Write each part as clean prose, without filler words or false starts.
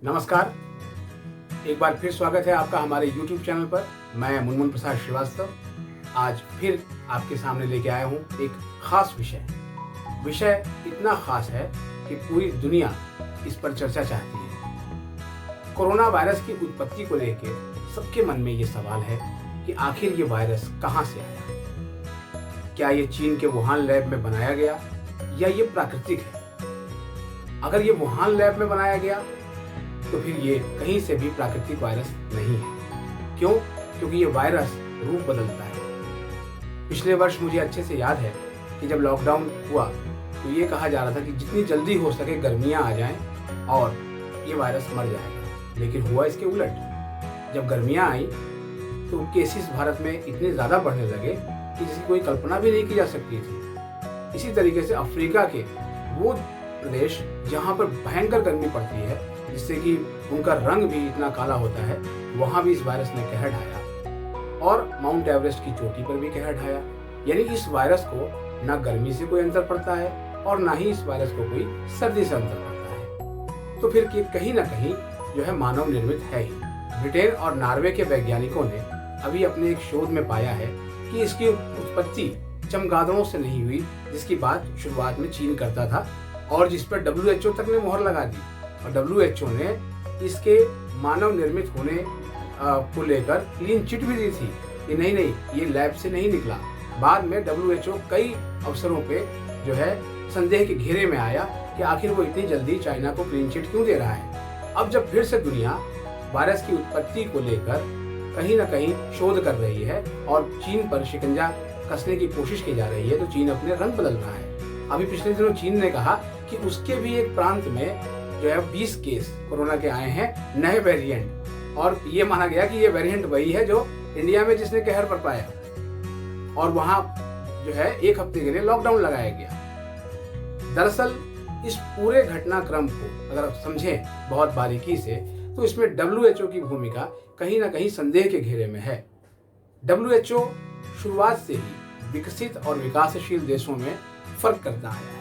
नमस्कार। एक बार फिर स्वागत है आपका हमारे YouTube चैनल पर। मैं मुनमुन प्रसाद श्रीवास्तव आज फिर आपके सामने लेके आया हूँ एक खास विषय इतना खास है कि पूरी दुनिया इस पर चर्चा चाहती है। कोरोना वायरस की उत्पत्ति को लेकर सबके मन में ये सवाल है कि आखिर ये वायरस कहाँ से आया। क्या ये चीन के वुहान लैब में बनाया गया या ये प्राकृतिक है? अगर ये वुहान लैब में बनाया गया तो फिर ये कहीं से भी प्राकृतिक वायरस नहीं है। क्यों? क्योंकि ये वायरस रूप बदलता है। पिछले वर्ष मुझे अच्छे से याद है कि जब लॉकडाउन हुआ तो ये कहा जा रहा था कि जितनी जल्दी हो सके गर्मियां आ जाएं और ये वायरस मर जाएगा, लेकिन हुआ इसके उलट। जब गर्मियां आई तो केसेस भारत में इतने ज़्यादा बढ़ने लगे कि जिसकी कोई कल्पना भी नहीं की जा सकती थी। इसी तरीके से अफ्रीका के वो प्रदेश जहाँ पर भयंकर गर्मी पड़ती है, जिससे कि उनका रंग भी इतना काला होता है, वहाँ भी इस वायरस ने कहर ढाया और माउंट एवरेस्ट की चोटी पर भी कहर ढाया। यानी इस वायरस को ना गर्मी से कोई अंतर पड़ता है और ना ही इस वायरस को कोई सर्दी से अंतर पड़ता है। तो फिर कहीं ना कहीं जो है मानव निर्मित है ही। ब्रिटेन और नॉर्वे के वैज्ञानिकों ने अभी अपने एक शोध में पाया है कि इसकी उत्पत्ति चमगादड़ों से नहीं हुई, जिसकी बात शुरुआत में चीन करता था और जिस पर WHO तक ने मोहर लगा दी। और WHO ने इसके मानव निर्मित होने को लेकर क्लीन चिट भी दी थी कि नहीं ये लैब से नहीं निकला। बाद में WHO कई अवसरों पे जो है संदेह के घेरे में आया कि आखिर वो इतनी जल्दी चाइना को क्लीन चिट क्यों दे रहा है। अब जब फिर से दुनिया वायरस की उत्पत्ति को लेकर कहीं ना कहीं शोध कर रही है और चीन पर शिकंजा कसने की कोशिश की जा रही है, तो चीन अपने रंग बदल रहा है। अभी पिछले दिनों चीन ने कहा कि उसके भी एक प्रांत में जो है 20 केस कोरोना के आए हैं, नए वेरिएंट, और ये माना गया कि ये वेरिएंट वही है जो इंडिया में जिसने कहर बरपाया और वहां जो है एक हफ्ते के लिए लॉकडाउन लगाया गया। दरअसल इस पूरे घटनाक्रम को अगर आप समझें बहुत बारीकी से तो इसमें WHO की भूमिका कहीं ना कहीं संदेह के घेरे में है। WHO शुरुआत से ही विकसित और विकासशील देशों में फर्क करता आया है।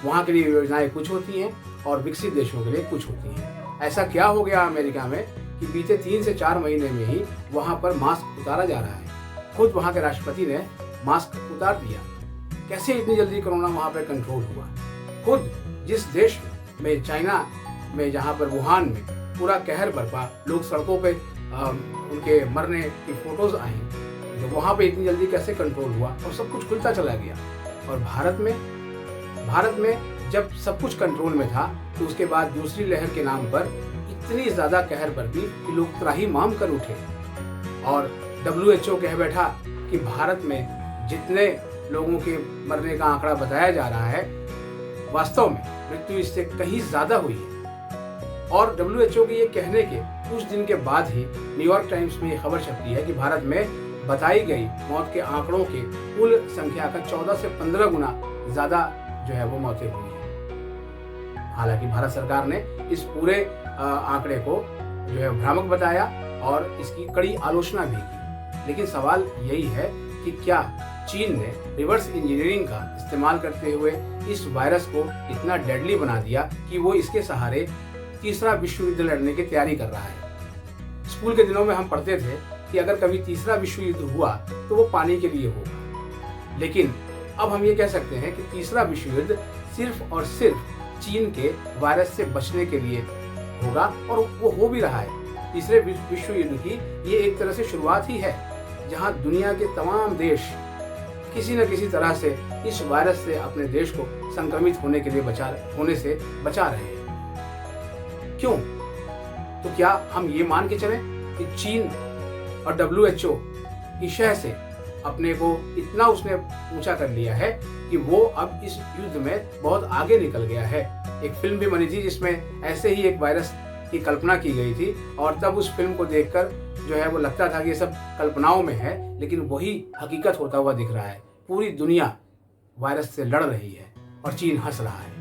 वहाँ के लिए योजनाएं कुछ होती हैं और विकसित देशों के लिए कुछ होती हैं। ऐसा क्या हो गया अमेरिका में कि बीते 3 से 4 महीने में ही वहाँ पर मास्क उतारा जा रहा है। खुद वहाँ के राष्ट्रपति ने मास्क उतार दिया। कैसे इतनी जल्दी कोरोना वहाँ पर कंट्रोल हुआ? खुद जिस देश में चाइना में जहाँ पर वुहान में पूरा कहर बरपा, लोग सड़कों पे उनके मरने की फोटोज आई, तो वहाँ पे इतनी जल्दी कैसे कंट्रोल हुआ और सब कुछ खुलता चला गया। और भारत में जब सब कुछ कंट्रोल में था तो उसके बाद दूसरी लहर के नाम पर इतनी ज़्यादा कहर बरपी कि लोग त्राहिमाम कर उठे और WHO कह बैठा कि भारत में जितने लोगों के मरने का आंकड़ा बताया जा रहा है, वास्तव में मृत्यु इससे कहीं ज़्यादा हुई है। और WHO के ये कहने के कुछ दिन के बाद ही न्यूयॉर्क टाइम्स में ये खबर छपती है कि भारत में बताई गई मौत के आंकड़ों के कुल संख्या का 14 से 15 गुना ज़्यादा जो है वो मौतें हुई हैं। हालांकि भारत सरकार ने इस पूरे आंकड़े को जो है भ्रामक बताया और इसकी कड़ी आलोचना भी की। लेकिन सवाल यही है कि क्या चीन ने रिवर्स इंजीनियरिंग का इस्तेमाल करते हुए इस वायरस को इतना डेडली बना दिया कि वो इसके सहारे तीसरा विश्व युद्ध लड़ने की तैयारी कर रहा है। स्कूल के दिनों में हम पढ़ते थे कि अगर कभी तीसरा विश्व युद्ध हुआ तो वो पानी के लिए होगा, लेकिन अब हम ये कह सकते हैं कि तीसरा विश्व युद्ध सिर्फ और सिर्फ चीन के वायरस से बचने के लिए होगा और वो हो भी रहा है। तीसरे विश्व युद्ध की ये एक तरह से शुरुआत ही है, जहां दुनिया के तमाम देश किसी न किसी तरह से इस वायरस से अपने देश को संक्रमित होने के लिए बचा रहे हैं। क्यों? तो क्या हम ये मान के चलें कि चीन और WHO की शह से अपने को इतना उसने ऊंचा कर लिया है कि वो अब इस युद्ध में बहुत आगे निकल गया है। एक फिल्म भी बनी थी जिसमें ऐसे ही एक वायरस की कल्पना की गई थी और तब उस फिल्म को देखकर जो है वो लगता था कि ये सब कल्पनाओं में है, लेकिन वही हकीकत होता हुआ दिख रहा है। पूरी दुनिया वायरस से लड़ रही है और चीन हंस रहा है।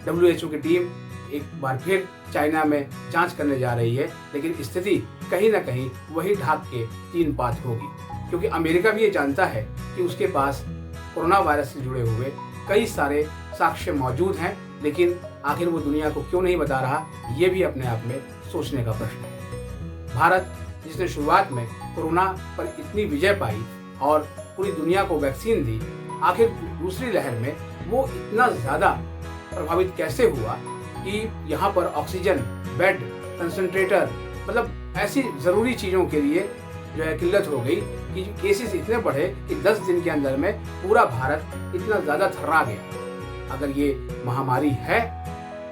WHO की टीम एक बार फिर चाइना में जांच करने जा रही है, लेकिन स्थिति कहीं ना कहीं वही ढाक के तीन पात होगी, क्योंकि अमेरिका भी ये जानता है कि उसके पास कोरोना वायरस से जुड़े हुए कई सारे साक्ष्य मौजूद हैं, लेकिन आखिर वो दुनिया को क्यों नहीं बता रहा, ये भी अपने आप में सोचने का प्रश्न है। भारत जिसने शुरुआत में कोरोना पर इतनी विजय पाई और पूरी दुनिया को वैक्सीन दी, आखिर दूसरी लहर में वो इतना ज़्यादा प्रभावित कैसे हुआ कि यहाँ पर ऑक्सीजन, बेड, कंसंट्रेटर, मतलब ऐसी ज़रूरी चीज़ों के लिए जो है किल्लत हो गई कि केसेस इतने बढ़े कि 10 दिन के अंदर में पूरा भारत इतना ज़्यादा थर्रा गया। अगर ये महामारी है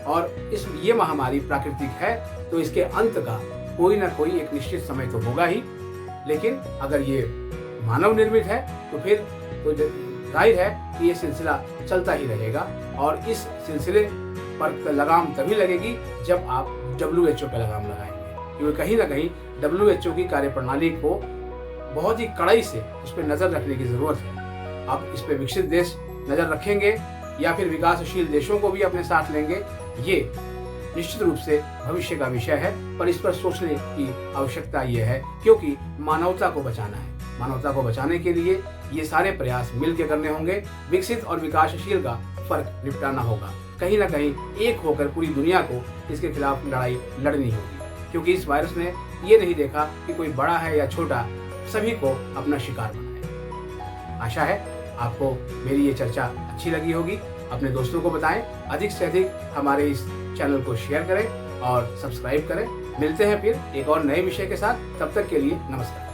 और ये महामारी प्राकृतिक है तो इसके अंत का कोई ना कोई एक निश्चित समय तो होगा ही, लेकिन अगर ये मानव निर्मित है तो फिर तो जाहिर है कि ये सिलसिला चलता ही रहेगा। और इस सिलसिले पर लगाम तभी लगेगी जब आप WHO पे लगाम लगाएंगे, क्योंकि कहीं ना कहीं WHO की कार्यप्रणाली को बहुत ही कड़ाई से उस पर नज़र रखने की ज़रूरत है। अब इस पर विकसित देश नज़र रखेंगे या फिर विकासशील देशों को भी अपने साथ लेंगे, ये निश्चित रूप से भविष्य का विषय है, पर इस पर सोचने की आवश्यकता ये है क्योंकि मानवता को बचाना है। मानवता को बचाने के लिए ये सारे प्रयास मिलकर करने होंगे। विकसित और विकासशील का फर्क निपटाना होगा। कहीं ना कहीं एक होकर पूरी दुनिया को इसके खिलाफ लड़ाई लड़नी होगी, क्योंकि इस वायरस ने ये नहीं देखा कि कोई बड़ा है या छोटा, सभी को अपना शिकार बनाया। आशा है आपको मेरी ये चर्चा अच्छी लगी होगी। अपने दोस्तों को बताएं, अधिक से अधिक हमारे इस चैनल को शेयर करें और सब्सक्राइब करें। मिलते हैं फिर एक और नए विषय के साथ, तब तक के लिए नमस्कार।